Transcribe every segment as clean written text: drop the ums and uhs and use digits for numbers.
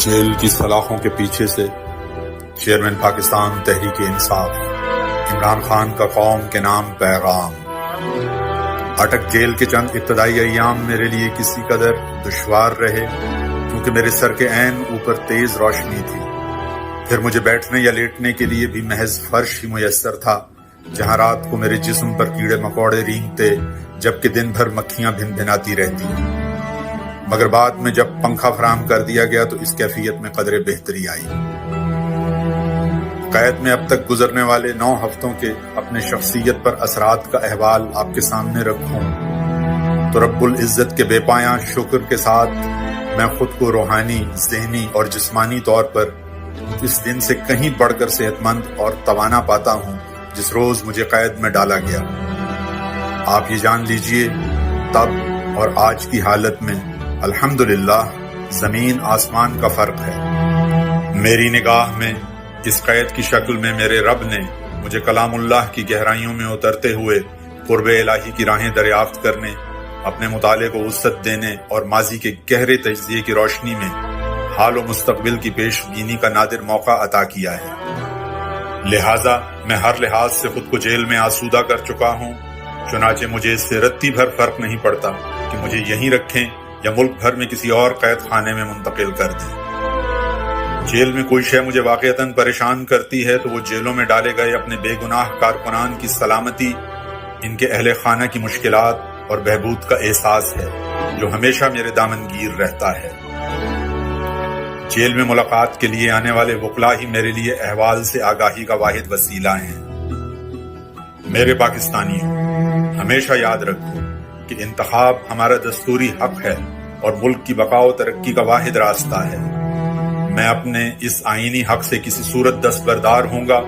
Jail کی سلاخوں کے پیچھے سے چیئرمین پاکستان تحریک انصاف عمران خان کا قوم کے نام پیغام۔ اٹک جیل کے چند ابتدائی ایام میرے لیے کسی قدر دشوار رہے کیونکہ میرے سر کے عین اوپر تیز روشنی تھی، پھر مجھے بیٹھنے یا لیٹنے کے لیے بھی محض فرش ہی میسر تھا، جہاں رات کو میرے جسم پر کیڑے مکوڑے رینگتے جبکہ دن بھر مکھیاں بھن بھناتی رہتی، مگر بعد میں جب پنکھا فراہم کر دیا گیا تو اس کیفیت میں قدرے بہتری آئی۔ قید میں اب تک گزرنے والے 9 ہفتوں کے اپنے شخصیت پر اثرات کا احوال آپ کے سامنے رکھوں تو رب العزت کے بے پایاں شکر کے ساتھ میں خود کو روحانی، ذہنی اور جسمانی طور پر اس دن سے کہیں بڑھ کر صحت مند اور توانا پاتا ہوں جس روز مجھے قید میں ڈالا گیا۔ آپ یہ جان لیجئے تب اور آج کی حالت میں الحمدللہ زمین آسمان کا فرق ہے۔ میری نگاہ میں اس قید کی شکل میں میرے رب نے مجھے کلام اللہ کی گہرائیوں میں اترتے ہوئے قرب الہی کی راہیں دریافت کرنے، اپنے مطالعے کو وسعت دینے اور ماضی کے گہرے تجزیے کی روشنی میں حال و مستقبل کی پیش بینی کا نادر موقع عطا کیا ہے۔ لہٰذا میں ہر لحاظ سے خود کو جیل میں آسودہ کر چکا ہوں، چنانچہ مجھے اس سے رتی بھر فرق نہیں پڑتا کہ مجھے یہیں رکھیں یا ملک بھر میں کسی اور قید خانے میں منتقل کر دیں۔ جیل میں کوئی شے مجھے واقعتاً پریشان کرتی ہے تو وہ جیلوں میں ڈالے گئے اپنے بے گناہ کارکنان کی سلامتی، ان کے اہل خانہ کی مشکلات اور بہبود کا احساس ہے جو ہمیشہ میرے دامنگیر رہتا ہے۔ جیل میں ملاقات کے لیے آنے والے وکلاء ہی میرے لیے احوال سے آگاہی کا واحد وسیلہ ہیں۔ میرے پاکستانیوں، ہمیشہ یاد رکھو کہ انتخاب ہمارا دستوری حق ہے اور ملک کی بقا و ترقی کا واحد راستہ ہے۔ میں اپنے اس آئینی حق سے کسی صورت دستبردار ہوں گا،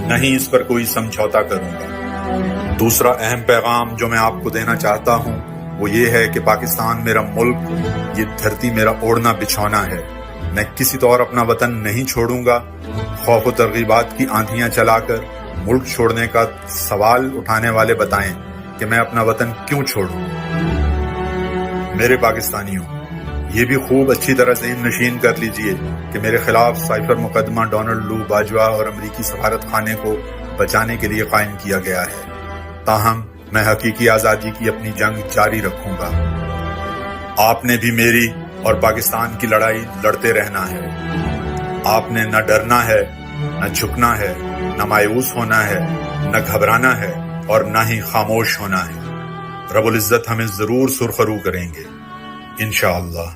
نہ ہی اس پر کوئی سمجھوتا کروں گا۔ دوسرا اہم پیغام جو میں آپ کو دینا چاہتا ہوں وہ یہ ہے کہ پاکستان میرا ملک، یہ دھرتی میرا اوڑھنا بچھونا ہے۔ میں کسی طور اپنا وطن نہیں چھوڑوں گا۔ خوف و ترغیبات کی آندھیاں چلا کر ملک چھوڑنے کا سوال اٹھانے والے بتائیں کہ میں اپنا وطن کیوں چھوڑوں۔ میرے پاکستانیوں، یہ بھی خوب اچھی طرح ذہن نشین کر لیجئے کہ میرے خلاف سائفر مقدمہ ڈونلڈ لو باجوہ اور امریکی سفارت خانے کو بچانے کے لیے قائم کیا گیا ہے، تاہم میں حقیقی آزادی کی اپنی جنگ جاری رکھوں گا۔ آپ نے بھی میری اور پاکستان کی لڑائی لڑتے رہنا ہے۔ آپ نے نہ ڈرنا ہے، نہ جھکنا ہے، نہ مایوس ہونا ہے، نہ گھبرانا ہے اور نہ ہی خاموش ہونا ہے۔ رب العزت ہمیں ضرور سرخرو کریں گے انشاءاللہ۔